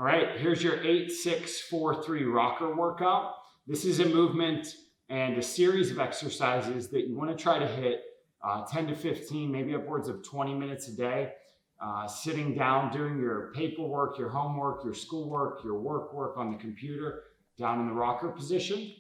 All right, here's your 8-6-4-3 rocker workout. This is a movement and a series of exercises that you want to try to hit 10 to 15, maybe upwards of 20 minutes a day. Sitting down, doing your paperwork, your homework, your schoolwork, your work on the computer, down in the rocker position.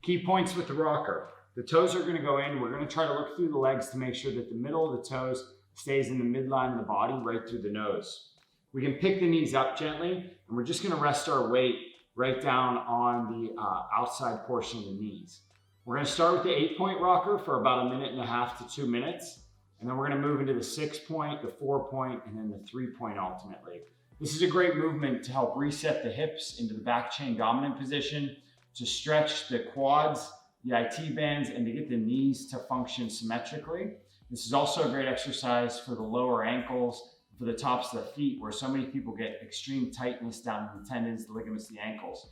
Key points with the rocker. The toes are going to go in. We're going to try to look through the legs to make sure that the middle of the toes stays in the midline of the body, right through the nose. We can pick the knees up gently, and we're just going to rest our weight right down on the outside portion of the knees. We're going to start with the 8-point rocker for about 1.5 to 2 minutes. And then we're going to move into the 6-point, the 4-point, and then the 3-point ultimately. This is a great movement to help reset the hips into the back chain dominant position, to stretch the quads, the IT bands, and to get the knees to function symmetrically. This is also a great exercise for the lower ankles, for the tops of the feet, where so many people get extreme tightness down in the tendons, the ligaments, the ankles.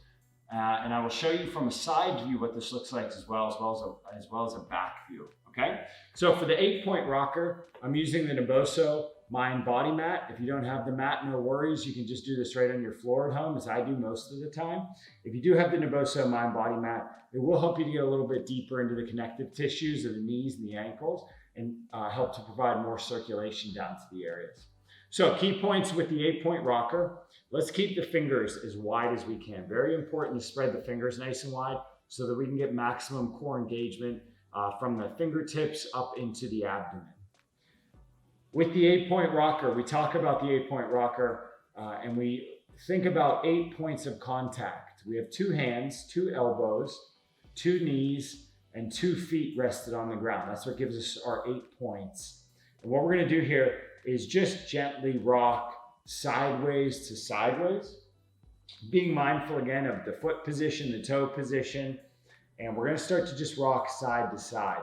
And I will show you from a side view what this looks like as well as a back view. Okay, so for the 8-point rocker, I'm using the Naboso Mind Body Mat. If you don't have the mat, no worries. You can just do this right on your floor at home, as I do most of the time. If you do have the Naboso Mind Body Mat, it will help you to get a little bit deeper into the connective tissues of the knees and the ankles, and help to provide more circulation down to the areas. So key points with the 8-point rocker. Let's keep the fingers as wide as we can. Very important to spread the fingers nice and wide so that we can get maximum core engagement from the fingertips up into the abdomen. With the 8-point rocker, we talk about the 8-point rocker and we think about 8 points of contact. We have 2 hands, 2 elbows, 2 knees, and 2 feet rested on the ground. That's what gives us our 8 points. And what we're going to do here is just gently rock sideways to sideways, being mindful again of the foot position, the toe position, and we're going to start to just rock side to side.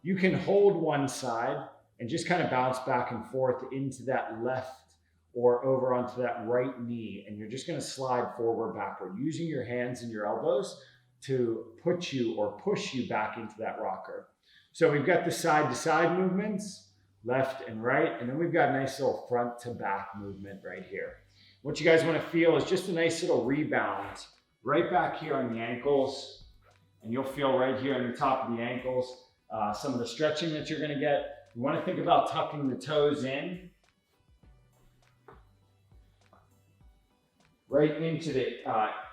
You can hold one side and just kind of bounce back and forth into that left or over onto that right knee, and you're just going to slide forward, backward, using your hands and your elbows to put you or push you back into that rocker. So we've got the side to side movements, left and right, and then we've got a nice little front to back movement right here. What you guys want to feel is just a nice little rebound right back here on the ankles. And you'll feel right here on the top of the ankles, some of the stretching that you're going to get. You want to think about tucking the toes in, right into the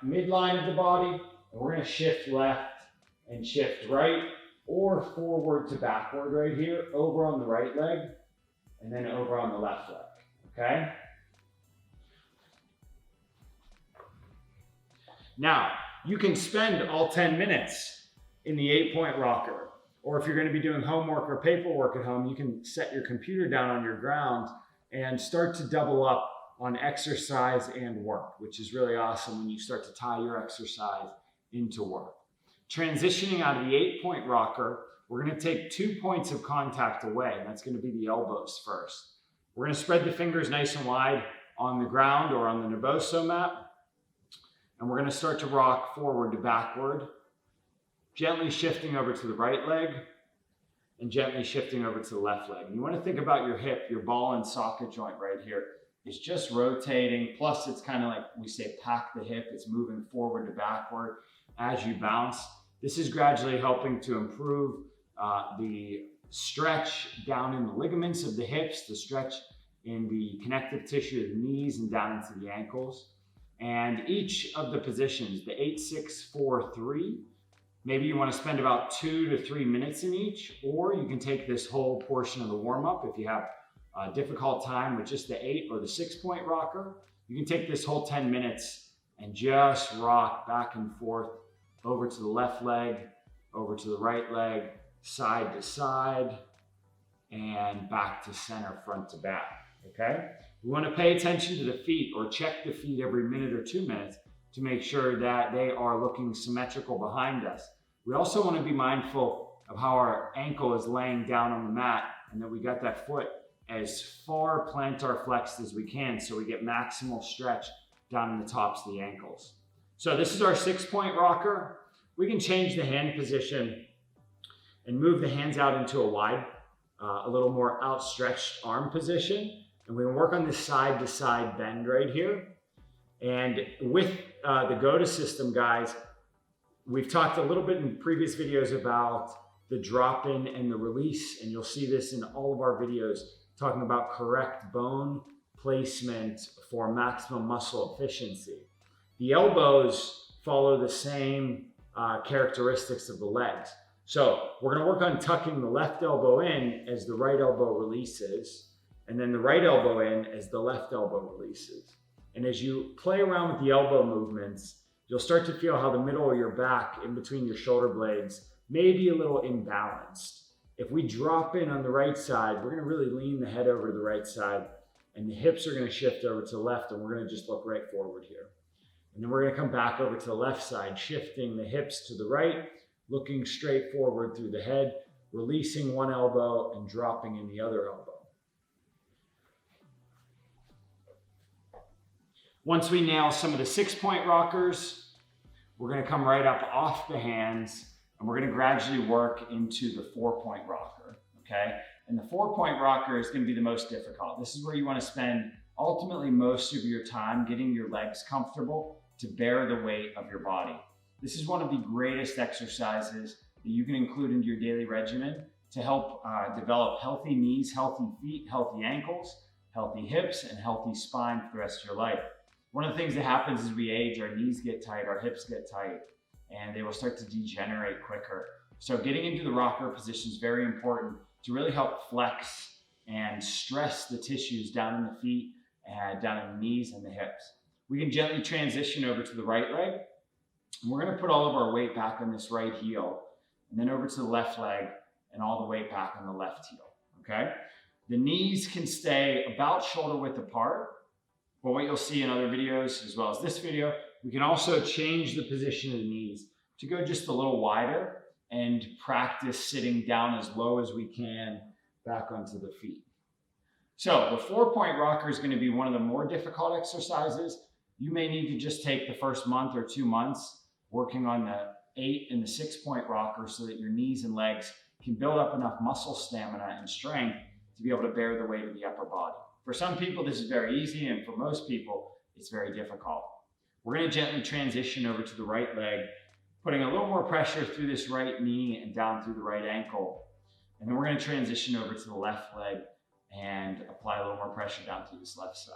midline of the body. And we're going to shift left and shift right, or forward to backward right here, over on the right leg, and then over on the left leg, okay? Now, you can spend all 10 minutes in the 8-point rocker, or if you're going to be doing homework or paperwork at home, you can set your computer down on your ground and start to double up on exercise and work, which is really awesome when you start to tie your exercise into work. Transitioning out of the 8-point rocker, we're going to take 2 points of contact away, and that's going to be the elbows first. We're going to spread the fingers nice and wide on the ground or on the Naboso mat. And we're going to start to rock forward to backward, gently shifting over to the right leg and gently shifting over to the left leg. And you want to think about your hip, your ball and socket joint right here. It's just rotating. Plus, it's kind of like we say, pack the hip. It's moving forward to backward as you bounce. This is gradually helping to improve the stretch down in the ligaments of the hips, the stretch in the connective tissue of the knees and down into the ankles. And each of the positions, the 8-6-4-3, maybe you want to spend about 2 to 3 minutes in each, or you can take this whole portion of the warm-up if you have a difficult time with just the 8 or the 6-point rocker. You can take this whole 10 minutes and just rock back and forth over to the left leg, over to the right leg, side to side, and back to center, front to back, okay? We want to pay attention to the feet, or check the feet every minute or 2 minutes to make sure that they are looking symmetrical behind us. We also want to be mindful of how our ankle is laying down on the mat, and that we got that foot as far plantar flexed as we can so we get maximal stretch down in the tops of the ankles. So this is our 6-point rocker. We can change the hand position and move the hands out into a wide, a little more outstretched arm position. And we can work on this side to side bend right here. And with the GOTA system, guys, we've talked a little bit in previous videos about the drop-in and the release, and you'll see this in all of our videos talking about correct bone placement for maximum muscle efficiency. The elbows follow the same characteristics of the legs. So we're going to work on tucking the left elbow in as the right elbow releases, and then the right elbow in as the left elbow releases. And as you play around with the elbow movements, you'll start to feel how the middle of your back in between your shoulder blades may be a little imbalanced. If we drop in on the right side, we're going to really lean the head over to the right side, and the hips are going to shift over to the left, and we're going to just look right forward here. And then we're going to come back over to the left side, shifting the hips to the right, looking straight forward through the head, releasing one elbow and dropping in the other elbow. Once we nail some of the 6-point rockers, we're going to come right up off the hands, and we're going to gradually work into the 4-point rocker, okay? And the 4-point rocker is going to be the most difficult. This is where you want to spend ultimately most of your time getting your legs comfortable to bear the weight of your body. This is one of the greatest exercises that you can include into your daily regimen to help develop healthy knees, healthy feet, healthy ankles, healthy hips, and healthy spine for the rest of your life. One of the things that happens as we age, our knees get tight, our hips get tight, and they will start to degenerate quicker. So getting into the rocker position is very important to really help flex and stress the tissues down in the feet, down in the knees and the hips. We can gently transition over to the right leg. And we're going to put all of our weight back on this right heel, and then over to the left leg and all the weight back on the left heel, okay? The knees can stay about shoulder width apart, but what you'll see in other videos, as well as this video, we can also change the position of the knees to go just a little wider and practice sitting down as low as we can back onto the feet. So the 4-point rocker is going to be one of the more difficult exercises. You may need to just take the first month or 2 months working on the 8 and the 6-point rocker so that your knees and legs can build up enough muscle stamina and strength to be able to bear the weight of the upper body. For some people, this is very easy, and for most people, it's very difficult. We're going to gently transition over to the right leg, putting a little more pressure through this right knee and down through the right ankle. And then we're going to transition over to the left leg and apply a little more pressure down through this left side.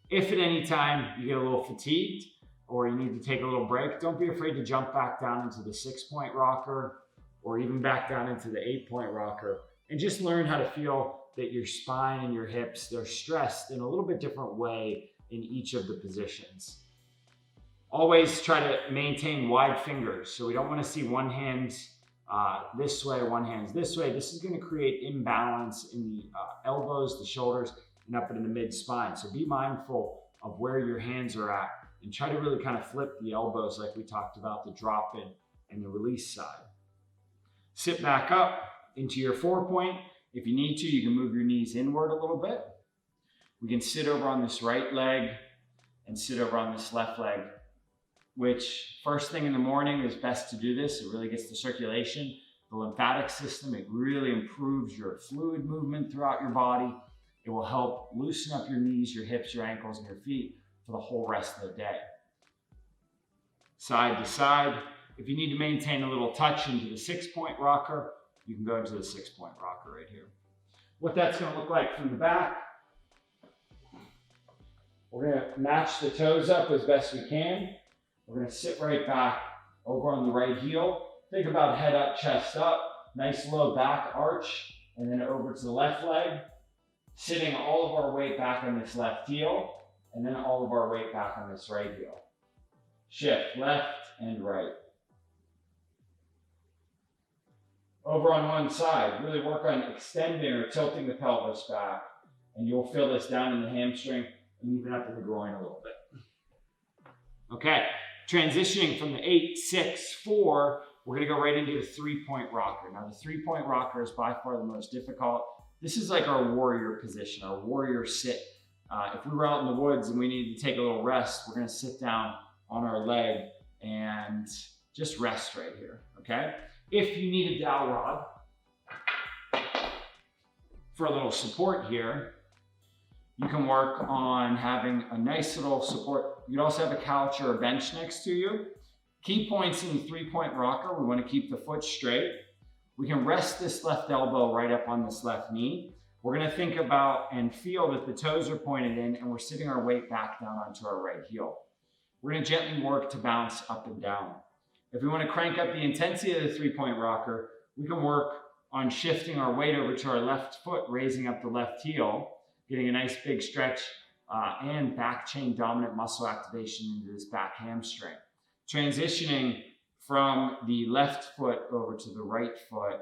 If at any time you get a little fatigued or you need to take a little break, don't be afraid to jump back down into the 6-point rocker or even back down into the 8-point rocker, and just learn how to feel that your spine and your hips, they're stressed in a little bit different way in each of the positions. Always try to maintain wide fingers. So we don't want to see one hand this way, one hand this way. This is going to create imbalance in the elbows, the shoulders, and up in the mid-spine. So be mindful of where your hands are at and try to really kind of flip the elbows like we talked about, the drop-in and the release side. Sit back up into your 4-point. If you need to, you can move your knees inward a little bit. We can sit over on this right leg and sit over on this left leg, which first thing in the morning is best to do this. It really gets the circulation, the lymphatic system. It really improves your fluid movement throughout your body. It will help loosen up your knees, your hips, your ankles, and your feet for the whole rest of the day. Side to side. If you need to maintain a little touch into the 6-point rocker, you can go into the 6-point rocker right here. What that's going to look like from the back, we're going to match the toes up as best we can. We're going to sit right back over on the right heel. Think about head up, chest up, nice low back arch, and then over to the left leg, sitting all of our weight back on this left heel, and then all of our weight back on this right heel. Shift left and right. Over on one side, really work on extending or tilting the pelvis back, and you'll feel this down in the hamstring and even up in the groin a little bit. Okay, transitioning from the 8, 6, 4, we're gonna go right into the 3-point rocker. Now the 3-point rocker is by far the most difficult. This is like our warrior position, our warrior sit. If we were out in the woods and we needed to take a little rest, we're gonna sit down on our leg and just rest right here, okay? If you need a dowel rod for a little support here, You can work on having a nice little support. You'd also have a couch or a bench next to you. Key points in the 3-point rocker, we want to keep the foot straight. We can rest this left elbow right up on this left knee. We're going to think about and feel that the toes are pointed in and we're sitting our weight back down onto our right heel. We're going to gently work to bounce up and down. If we want to crank up the intensity of the 3-point rocker, we can work on shifting our weight over to our left foot, raising up the left heel, getting a nice big stretch and back chain dominant muscle activation into this back hamstring. Transitioning from the left foot over to the right foot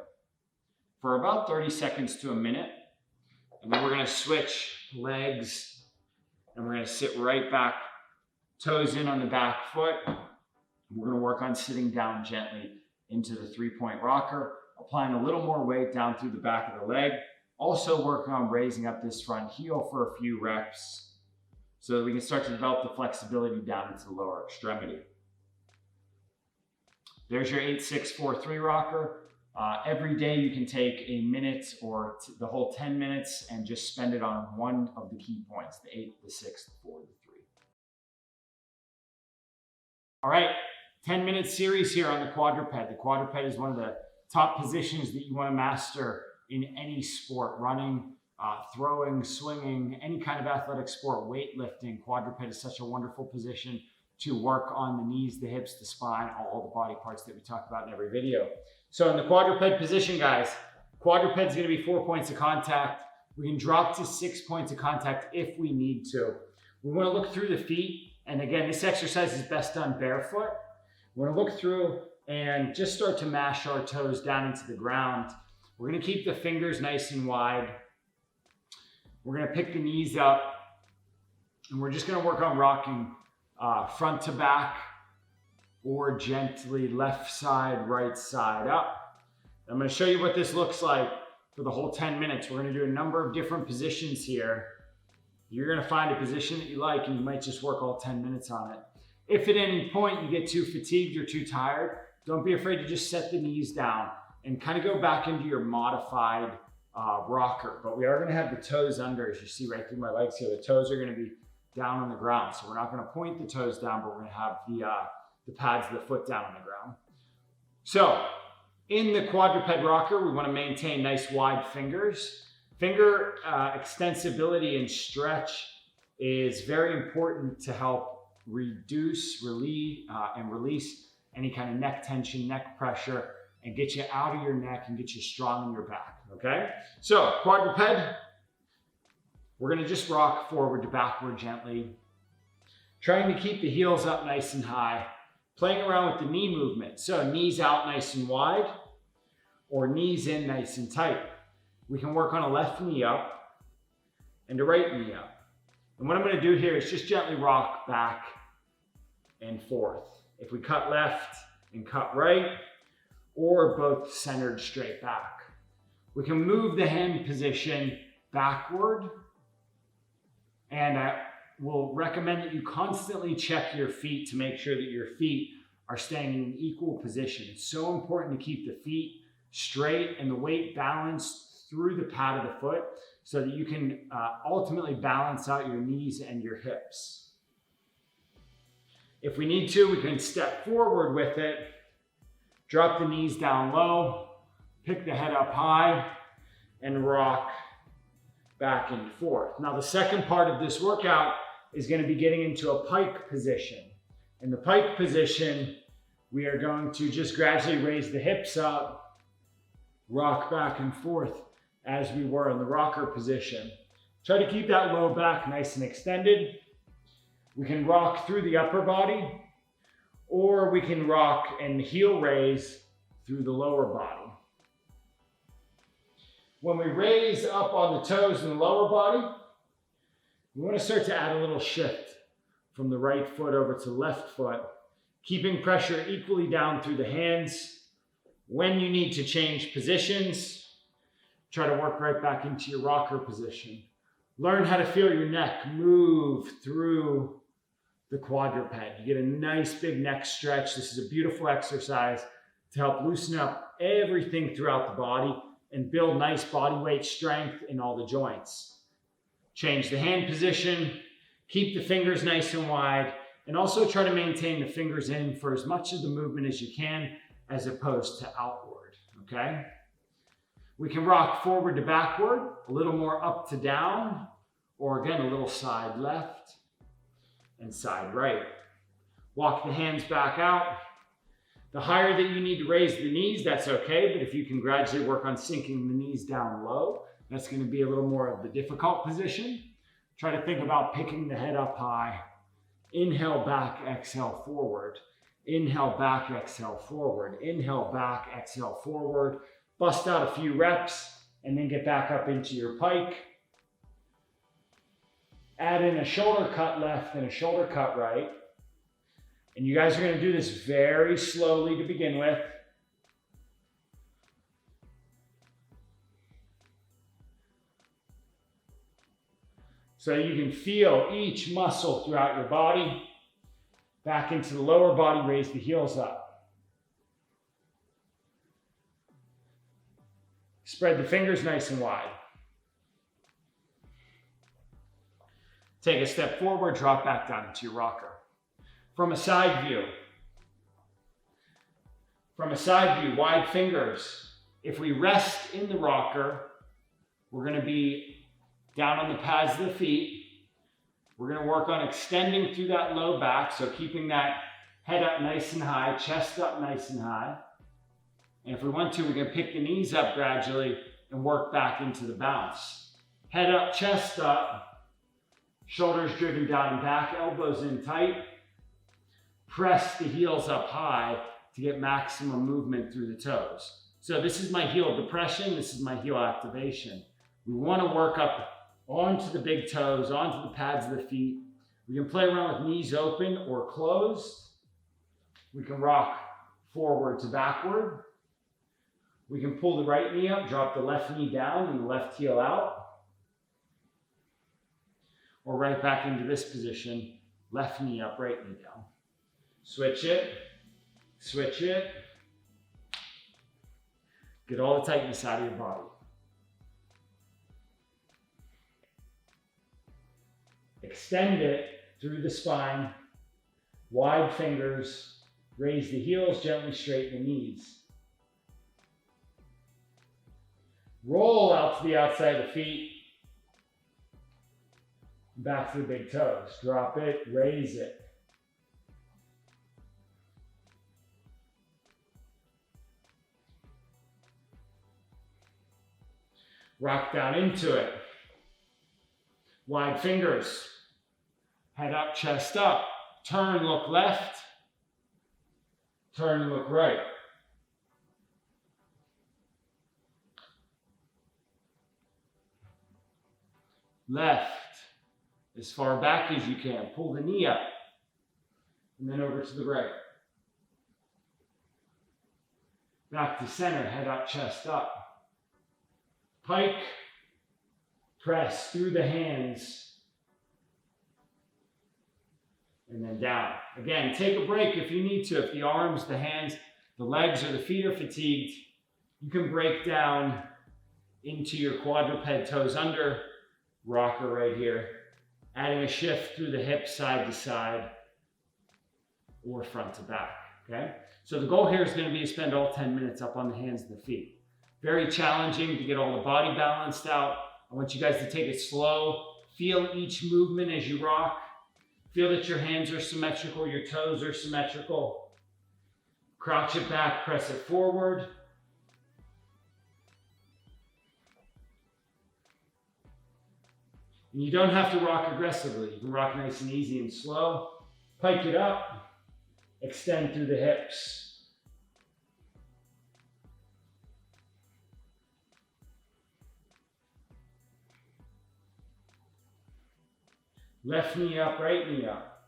for about 30 seconds to a minute. And then we're going to switch legs and we're going to sit right back, toes in on the back foot. We're going to work on sitting down gently into the 3-point rocker, applying a little more weight down through the back of the leg. Also working on raising up this front heel for a few reps so that we can start to develop the flexibility down into the lower extremity. There's your 8-6-4-3 rocker. Every day you can take a minute or the whole 10 minutes and just spend it on one of the key points, the 8, the 6, the 4, the 3. All right, 10-minute series here on the quadruped. The quadruped is one of the top positions that you want to master in any sport, running, throwing, swinging, any kind of athletic sport, weightlifting. Quadruped is such a wonderful position to work on the knees, the hips, the spine, all the body parts that we talk about in every video. So in the quadruped position, guys, quadruped is going to be 4 points of contact. We can drop to 6 points of contact if we need to. We want to look through the feet. And again, this exercise is best done barefoot. We want to look through and just start to mash our toes down into the ground. We're going to keep the fingers nice and wide. We're going to pick the knees up. And we're just going to work on rocking front to back or gently left side, right side up. I'm going to show you what this looks like for the whole 10 minutes. We're going to do a number of different positions here. You're going to find a position that you like and you might just work all 10 minutes on it. If at any point you get too fatigued or too tired, don't be afraid to just set the knees down and kind of go back into your modified rocker. But we are going to have the toes under, as you see right through my legs here. The toes are going to be down on the ground. So we're not going to point the toes down, but we're going to have the pads of the foot down on the ground. So in the quadruped rocker, we want to maintain nice wide fingers. Finger extensibility and stretch is very important to help reduce, relieve, and release any kind of neck tension, neck pressure, and get you out of your neck and get you strong in your back, okay? So quadruped, we're gonna just rock forward to backward gently, trying to keep the heels up nice and high, playing around with the knee movement. So knees out nice and wide, or knees in nice and tight. We can work on a left knee up and a right knee up. And what I'm gonna do here is just gently rock back and forth. If we cut left and cut right, or both centered straight back. We can move the hand position backward, and I will recommend that you constantly check your feet to make sure that your feet are staying in an equal position. It's so important to keep the feet straight and the weight balanced through the pad of the foot so that you can ultimately balance out your knees and your hips. If we need to, we can step forward with it, drop the knees down low, pick the head up high, and rock back and forth. Now the second part of this workout is going to be getting into a pike position. In the pike position, we are going to just gradually raise the hips up, rock back and forth as we were in the rocker position. Try to keep that low back nice and extended. We can rock through the upper body, or we can rock and heel raise through the lower body. When we raise up on the toes in the lower body, we want to start to add a little shift from the right foot over to the left foot, keeping pressure equally down through the hands. When you need to change positions, try to work right back into your rocker position. Learn how to feel your neck move through the quadruped. You get a nice big neck stretch. This is a beautiful exercise to help loosen up everything throughout the body and build nice body weight strength in all the joints. Change the hand position, keep the fingers nice and wide, and also try to maintain the fingers in for as much of the movement as you can, as opposed to outward, okay? We can rock forward to backward, a little more up to down, or again, a little side left and side right. Walk the hands back out. The higher that you need to raise the knees, that's okay, but if you can gradually work on sinking the knees down low, that's going to be a little more of the difficult position. Try to think about picking the head up high. Inhale back, exhale forward. Inhale back, exhale forward. Inhale back, exhale forward. Bust out a few reps and then get back up into your pike. Add in a shoulder cut left and a shoulder cut right. And you guys are going to do this very slowly to begin with. So you can feel each muscle throughout your body. Back into the lower body, raise the heels up. Spread the fingers nice and wide. Take a step forward, drop back down into your rocker. From a side view, wide fingers. If we rest in the rocker, we're going to be down on the pads of the feet. We're going to work on extending through that low back, so keeping that head up nice and high, chest up nice and high. And if we want to, we can pick the knees up gradually and work back into the bounce. Head up, chest up, shoulders driven down and back, elbows in tight. Press the heels up high to get maximum movement through the toes. So this is my heel depression, this is my heel activation. We want to work up onto the big toes, onto the pads of the feet. We can play around with knees open or closed. We can rock forward to backward. We can pull the right knee up, drop the left knee down and the left heel out. Or right back into this position, left knee up, right knee down. Switch it, switch it. Get all the tightness out of your body. Extend it through the spine, wide fingers, raise the heels, gently straighten the knees. Roll out to the outside of the feet, back to the big toes. Drop it, raise it. Rock down into it. Wide fingers. Head up, chest up. Turn, look left. Turn, look right. Left. As far back as you can. Pull the knee up. And then over to the right. Back to center. Head up, chest up. Pike, press through the hands, and then down. Again, take a break if you need to. If the arms, the hands, the legs, or the feet are fatigued, you can break down into your quadruped, toes under, rocker right here, adding a shift through the hips side to side or front to back, okay? So the goal here is going to be to spend all 10 minutes up on the hands and the feet. Very challenging to get all the body balanced out. I want you guys to take it slow. Feel each movement as you rock. Feel that your hands are symmetrical, your toes are symmetrical. Crouch it back, press it forward. And you don't have to rock aggressively. You can rock nice and easy and slow. Pike it up. Extend through the hips. Left knee up, right knee up.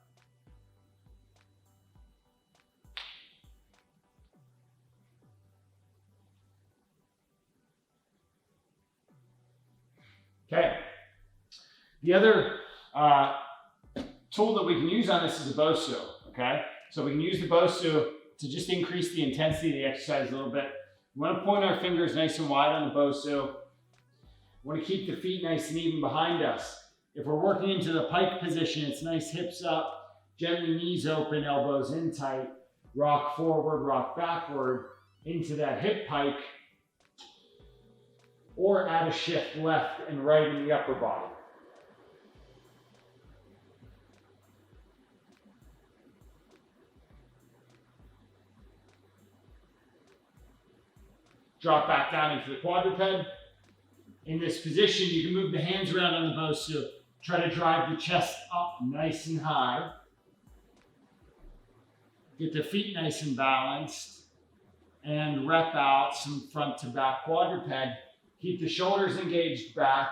Okay. The other tool that we can use on this is a Bosu, okay? So we can use the Bosu to just increase the intensity of the exercise a little bit. We want to point our fingers nice and wide on the Bosu. We want to keep the feet nice and even behind us. If we're working into the pike position, it's nice hips up, gently knees open, elbows in tight, rock forward, rock backward into that hip pike, or add a shift left and right in the upper body. Drop back down into the quadruped. In this position, you can move the hands around on the Bosu. Try to drive the chest up nice and high. Get the feet nice and balanced. And rep out some front to back quadruped. Keep the shoulders engaged back.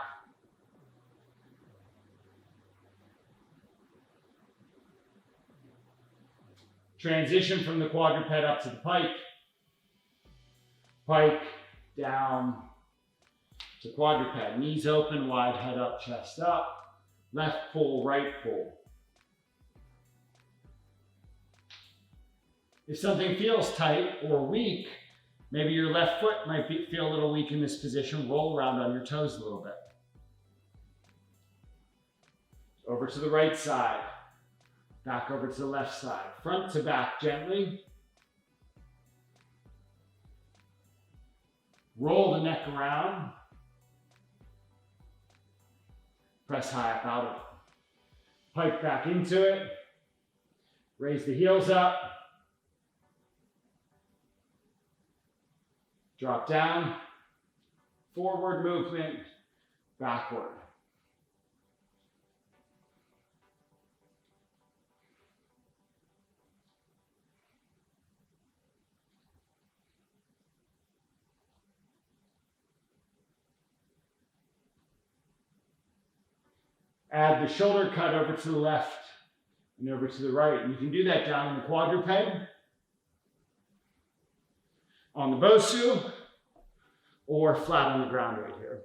Transition from the quadruped up to the pike. Pike, down to quadruped. Knees open, wide head up, chest up. Left pull, right pull. If something feels tight or weak, maybe your left foot might feel a little weak in this position. Roll around on your toes a little bit. Over to the right side. Back over to the left side. Front to back gently. Roll the neck around. Press high up out of it. Pike back into it. Raise the heels up. Drop down. Forward movement. Backward. Add the shoulder cut over to the left and over to the right. And you can do that down in the quadruped, on the Bosu, or flat on the ground right here.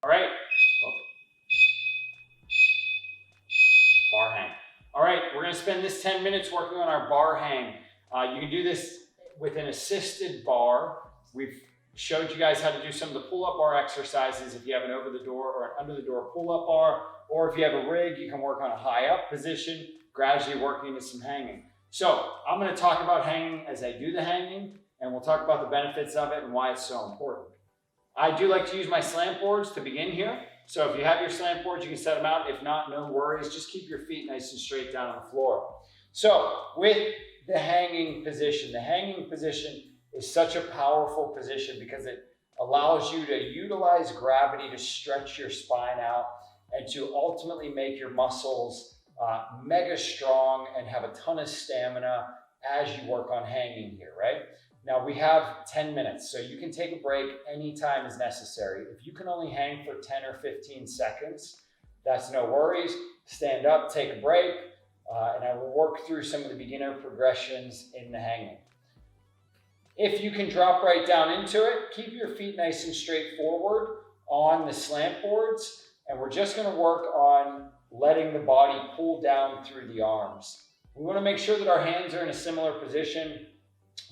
All right. Bar hang. All right, we're going to spend this 10 minutes working on our bar hang. You can do this with an assisted bar. We've showed you guys how to do some of the pull-up bar exercises if you have an over-the-door or an under-the-door pull-up bar, or if you have a rig, you can work on a high-up position, gradually working into some hanging. So I'm going to talk about hanging as I do the hanging, and we'll talk about the benefits of it and why it's so important. I do like to use my slant boards to begin here. So if you have your slant boards, you can set them out. If not, no worries. Just keep your feet nice and straight down on the floor. So with the hanging position is such a powerful position because it allows you to utilize gravity to stretch your spine out and to ultimately make your muscles mega strong and have a ton of stamina as you work on hanging here, right? Now we have 10 minutes, so you can take a break anytime is necessary. If you can only hang for 10 or 15 seconds, that's no worries. Stand up, take a break. And I will work through some of the beginner progressions in the hanging. If you can drop right down into it, keep your feet nice and straight forward on the slant boards. And we're just going to work on letting the body pull down through the arms. We want to make sure that our hands are in a similar position,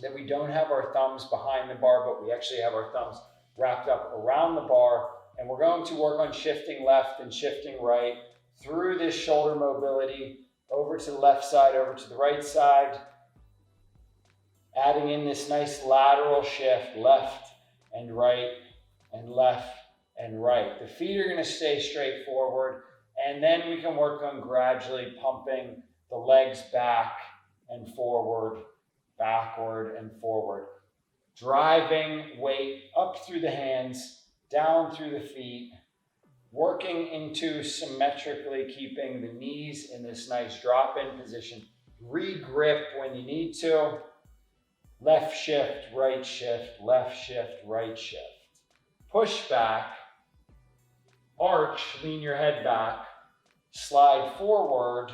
that we don't have our thumbs behind the bar, but we actually have our thumbs wrapped up around the bar. And we're going to work on shifting left and shifting right through this shoulder mobility, over to the left side, over to the right side, adding in this nice lateral shift, left and right, and left and right. The feet are going to stay straight forward, and then we can work on gradually pumping the legs back and forward, backward and forward. Driving weight up through the hands, down through the feet, working into symmetrically keeping the knees in this nice drop-in position. Re-grip when you need to. Left shift, right shift, left shift, right shift. Push back, arch, lean your head back, slide forward,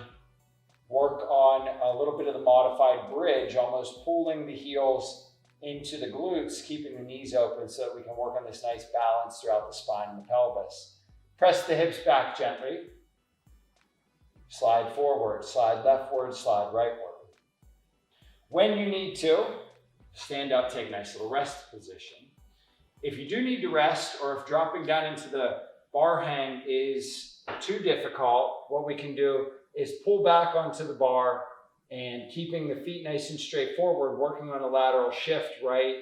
work on a little bit of the modified bridge, almost pulling the heels into the glutes, keeping the knees open so that we can work on this nice balance throughout the spine and the pelvis. Press the hips back gently. Slide forward, slide leftward, slide rightward. When you need to, stand up, take a nice little rest position. If you do need to rest, or if dropping down into the bar hang is too difficult, what we can do is pull back onto the bar and keeping the feet nice and straight forward, working on a lateral shift, right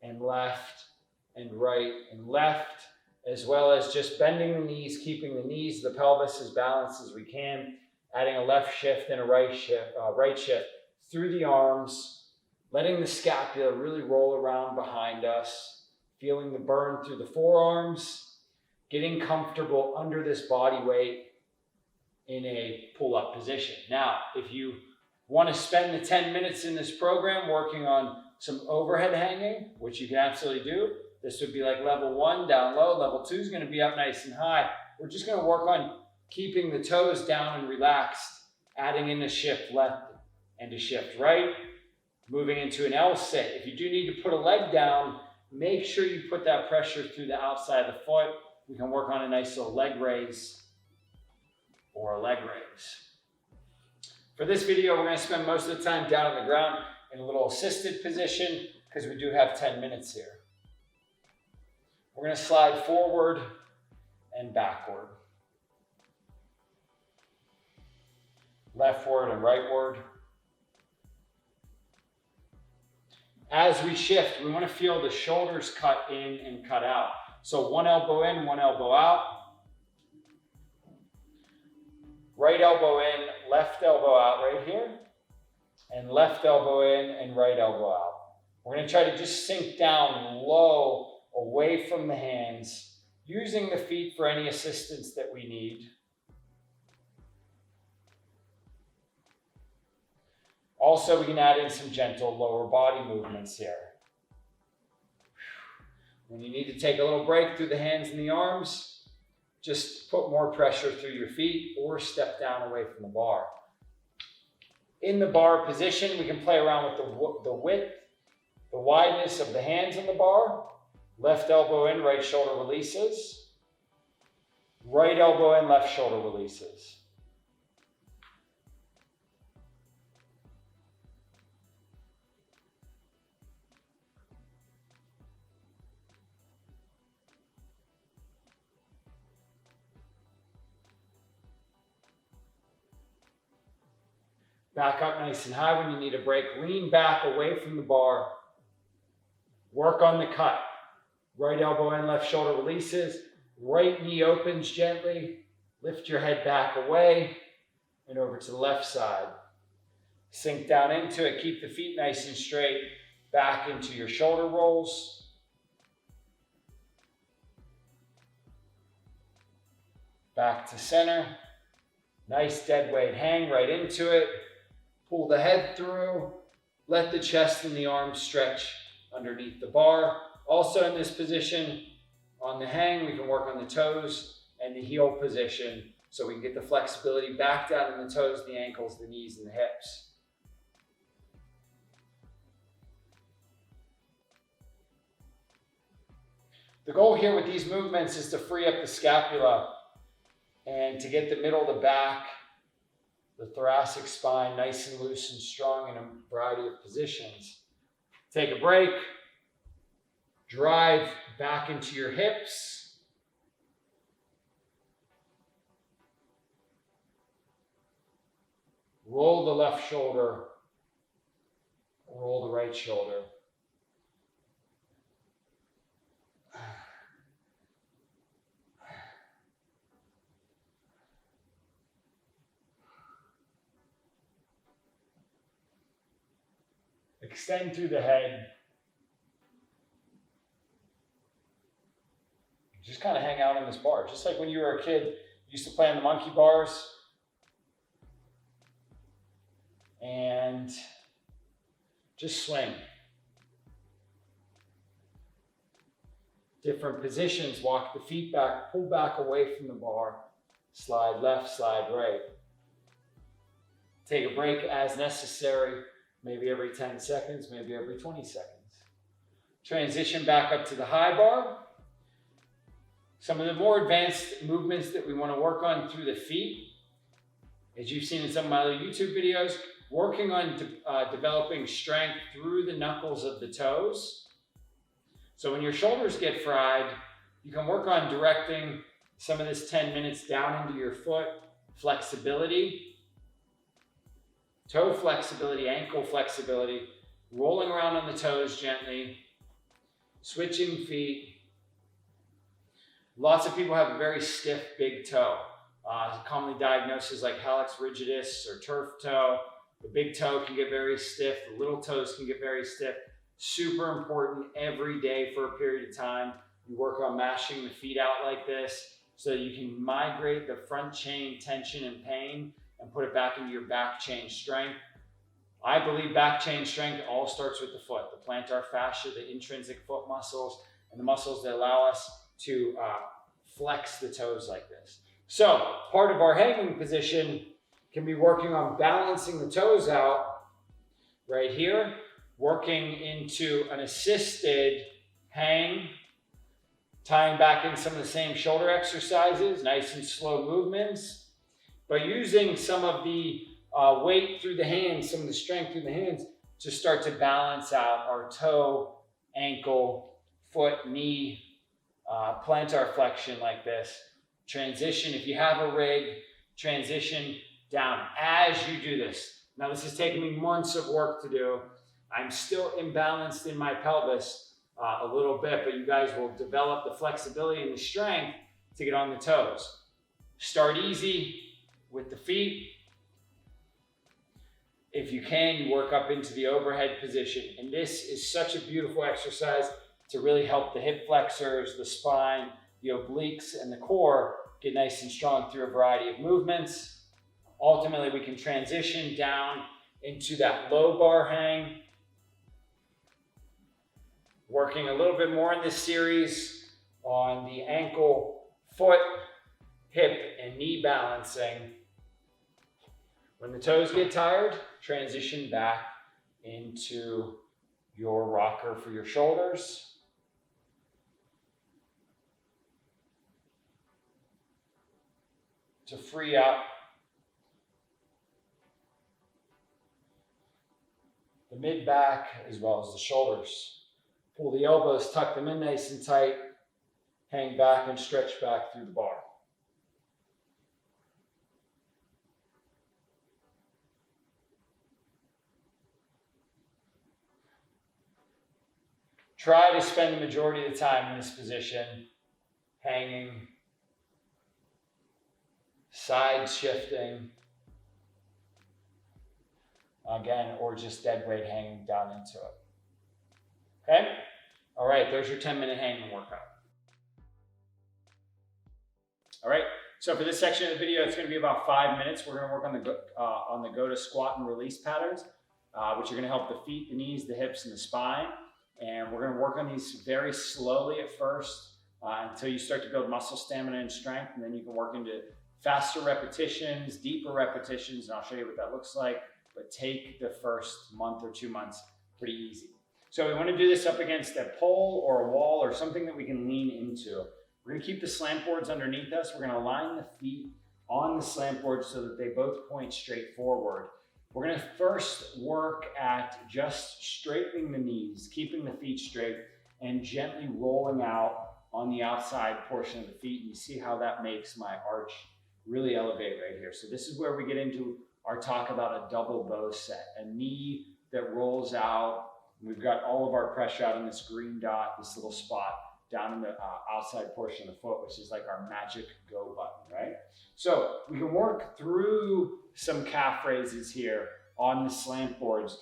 and left and right and left, as well as just bending the knees, keeping the pelvis as balanced as we can, adding a left shift and a right shift through the arms, letting the scapula really roll around behind us, feeling the burn through the forearms, getting comfortable under this body weight in a pull-up position. Now, if you want to spend the 10 minutes in this program working on some overhead hanging, which you can absolutely do, this would be like level 1, down low. Level 2 is going to be up nice and high. We're just going to work on keeping the toes down and relaxed, adding in a shift left and a shift right, moving into an L sit. If you do need to put a leg down, make sure you put that pressure through the outside of the foot. We can work on a nice little leg raise or a leg raise. For this video, we're going to spend most of the time down on the ground in a little assisted position because we do have 10 minutes here. We're going to slide forward and backward. Leftward and rightward. As we shift, we want to feel the shoulders cut in and cut out. So one elbow in, one elbow out. Right elbow in, left elbow out right here. And left elbow in and right elbow out. We're going to try to just sink down low, away from the hands, using the feet for any assistance that we need. Also, we can add in some gentle lower body movements here. When you need to take a little break through the hands and the arms, just put more pressure through your feet or step down away from the bar. In the bar position, we can play around with the width, the wideness of the hands on the bar. Left elbow in, right shoulder releases. Right elbow in, left shoulder releases. Back up nice and high when you need a break. Lean back away from the bar. Work on the cut. Right elbow in, left shoulder releases. Right knee opens gently. Lift your head back away and over to the left side. Sink down into it. Keep the feet nice and straight. Back into your shoulder rolls. Back to center. Nice dead weight hang right into it. Pull the head through. Let the chest and the arms stretch underneath the bar. Also in this position, on the hang, we can work on the toes and the heel position so we can get the flexibility back down in the toes, the ankles, the knees, and the hips. The goal here with these movements is to free up the scapula and to get the middle of the back, the thoracic spine nice and loose and strong in a variety of positions. Take a break. Drive back into your hips. Roll the left shoulder. Roll the right shoulder. Extend through the head. Just kind of hang out in this bar. Just like when you were a kid, you used to play on the monkey bars. And just swing. Different positions. Walk the feet back. Pull back away from the bar. Slide left, slide right. Take a break as necessary. Maybe every 10 seconds, maybe every 20 seconds. Transition back up to the high bar. Some of the more advanced movements that we want to work on through the feet, as you've seen in some of my other YouTube videos, working on developing strength through the knuckles of the toes. So when your shoulders get fried, you can work on directing some of this 10 minutes down into your foot, flexibility, toe flexibility, ankle flexibility, rolling around on the toes gently, switching feet. Lots of people have a very stiff big toe. Commonly diagnosed as like hallux rigidus or turf toe. The big toe can get very stiff. The little toes can get very stiff. Super important every day for a period of time. You work on mashing the feet out like this so you can migrate the front chain tension and pain and put it back into your back chain strength. I believe back chain strength all starts with the foot, the plantar fascia, the intrinsic foot muscles, and the muscles that allow us to flex the toes like this. So part of our hanging position can be working on balancing the toes out right here, working into an assisted hang, tying back in some of the same shoulder exercises, nice and slow movements, but using some of the weight through the hands, some of the strength through the hands to start to balance out our toe, ankle, foot, knee, plantar flexion like this. Transition, if you have a rig, transition down as you do this. Now this has taken me months of work to do. I'm still imbalanced in my pelvis a little bit, but you guys will develop the flexibility and the strength to get on the toes. Start easy with the feet. If you can, you work up into the overhead position. And this is such a beautiful exercise to really help the hip flexors, the spine, the obliques, and the core get nice and strong through a variety of movements. Ultimately, we can transition down into that low bar hang. Working a little bit more in this series on the ankle, foot, hip, and knee balancing. When the toes get tired, transition back into your rocker for your shoulders. To free up the mid-back as well as the shoulders. Pull the elbows, tuck them in nice and tight, hang back and stretch back through the bar. Try to spend the majority of the time in this position, hanging, side shifting, again, or just dead weight hanging down into it. Okay? All right, there's your 10-minute hanging workout. All right, so for this section of the video, it's going to be about 5 minutes. We're going to work on the go to squat and release patterns, which are going to help the feet, the knees, the hips, and the spine. And we're going to work on these very slowly at first until you start to build muscle stamina and strength, and then you can work into faster repetitions, deeper repetitions, and I'll show you what that looks like, but take the first month or 2 months pretty easy. So we want to do this up against a pole or a wall or something that we can lean into. We're going to keep the slant boards underneath us. We're going to align the feet on the slant board so that they both point straight forward. We're going to first work at just straightening the knees, keeping the feet straight, and gently rolling out on the outside portion of the feet. And you see how that makes my arch really elevate right here. So this is where we get into our talk about a double bow set, a knee that rolls out. We've got all of our pressure out in this green dot, this little spot down in the outside portion of the foot, which is like our magic go button, right? So we can work through some calf raises here on the slant boards,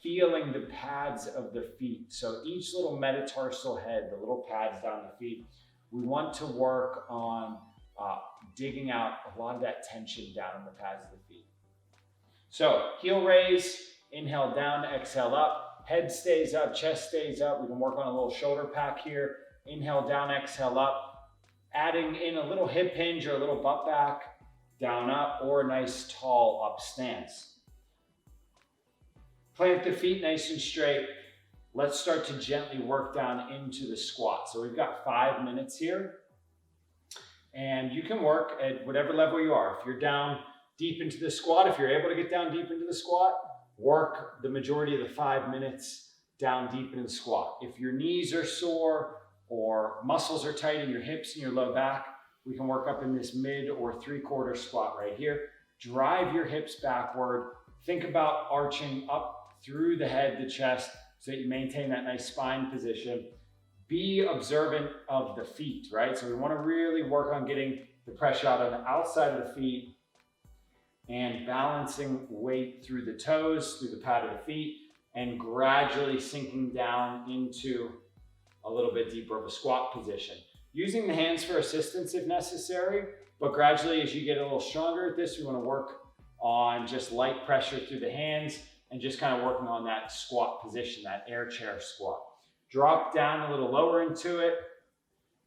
feeling the pads of the feet. So each little metatarsal head, the little pads down the feet, we want to work on digging out a lot of that tension down in the pads of the feet. So heel raise, inhale down, exhale up, head stays up, chest stays up. We can work on a little shoulder pack here. Inhale down, exhale up, adding in a little hip hinge or a little butt back, down up, or a nice tall up stance. Plant the feet nice and straight. Let's start to gently work down into the squat. So we've got 5 minutes here. And you can work at whatever level you are. If you're down deep into the squat. If you're able to get down deep into the squat, work the majority of the 5 minutes down deep into the squat. If your knees are sore or muscles are tight in your hips and your low back, we can work up in this mid or 3/4 squat right here. Drive your hips backward. Think about arching up through the head, the chest, so that you maintain that nice spine position. Be observant of the feet, right? So we want to really work on getting the pressure out on the outside of the feet and balancing weight through the toes, through the pad of the feet, and gradually sinking down into a little bit deeper of a squat position. Using the hands for assistance if necessary, but gradually as you get a little stronger at this, we want to work on just light pressure through the hands and just kind of working on that squat position, that air chair squat. Drop down a little lower into it,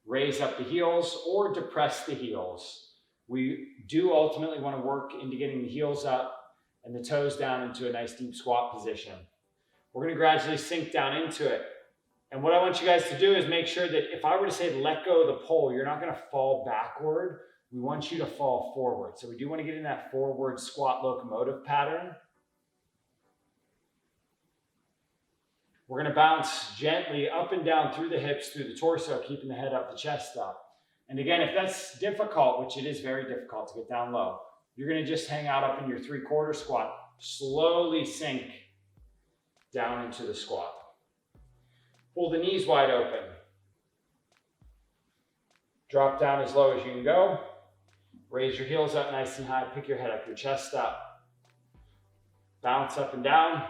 raise up the heels or depress the heels. We do ultimately want to work into getting the heels up and the toes down into a nice deep squat position. We're going to gradually sink down into it. And what I want you guys to do is make sure that if I were to say let go of the pole, you're not going to fall backward. We want you to fall forward. So we do want to get in that forward squat locomotive pattern. We're going to bounce gently up and down through the hips, through the torso, keeping the head up, the chest up. And again, if that's difficult, which it is very difficult to get down low, you're going to just hang out up in your 3/4 squat. Slowly sink down into the squat. Pull the knees wide open. Drop down as low as you can go. Raise your heels up nice and high. Pick your head up, your chest up. Bounce up and down.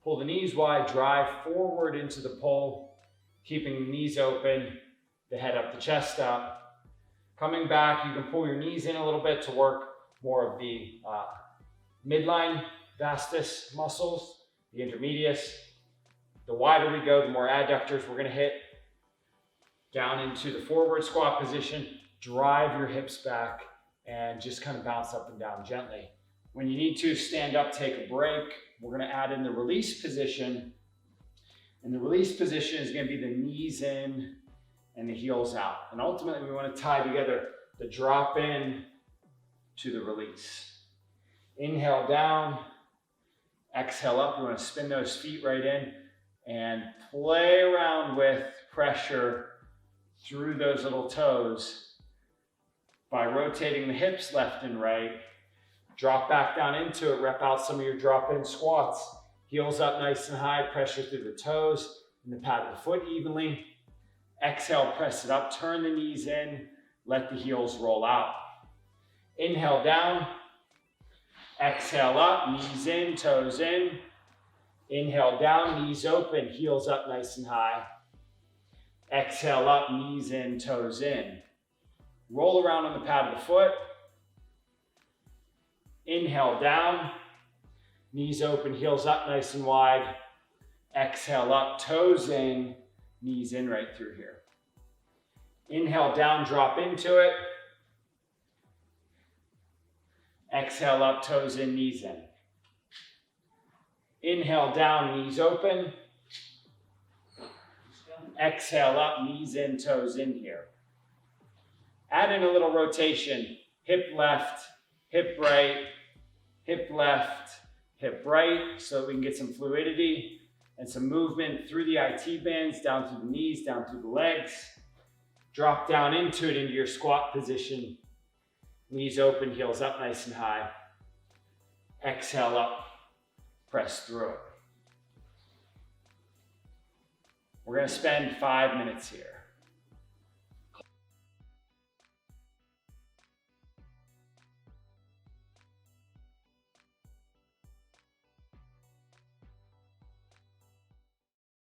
Pull the knees wide. Drive forward into the pole. Keeping the knees open. The head up, the chest up. Coming back, you can pull your knees in a little bit to work more of the midline vastus muscles, the intermedius. The wider we go, the more adductors we're going to hit. Down into the forward squat position. Drive your hips back and just kind of bounce up and down gently. When you need to stand up, take a break. We're going to add in the release position. And the release position is going to be the knees in and the heels out. And ultimately, we want to tie together the drop in to the release. Inhale down, exhale up. We want to spin those feet right in and play around with pressure through those little toes by rotating the hips left and right. Drop back down into it, rep out some of your drop-in squats. Heels up nice and high, pressure through the toes and the pad of the foot evenly. Exhale, press it up, turn the knees in, let the heels roll out. Inhale down, exhale up, knees in, toes in. Inhale down, knees open, heels up nice and high. Exhale up, knees in, toes in. Roll around on the pad of the foot. Inhale down, knees open, heels up nice and wide. Exhale up, toes in, knees in right through here. Inhale down, drop into it. Exhale up, toes in, knees in. Inhale down, knees open. Exhale up, knees in, toes in here. Add in a little rotation. Hip left, hip right, hip left, hip right, so that we can get some fluidity and some movement through the IT bands, down through the knees, down through the legs. Drop down into it, into your squat position. Knees open, heels up nice and high. Exhale up, press through it. We're going to spend 5 minutes here.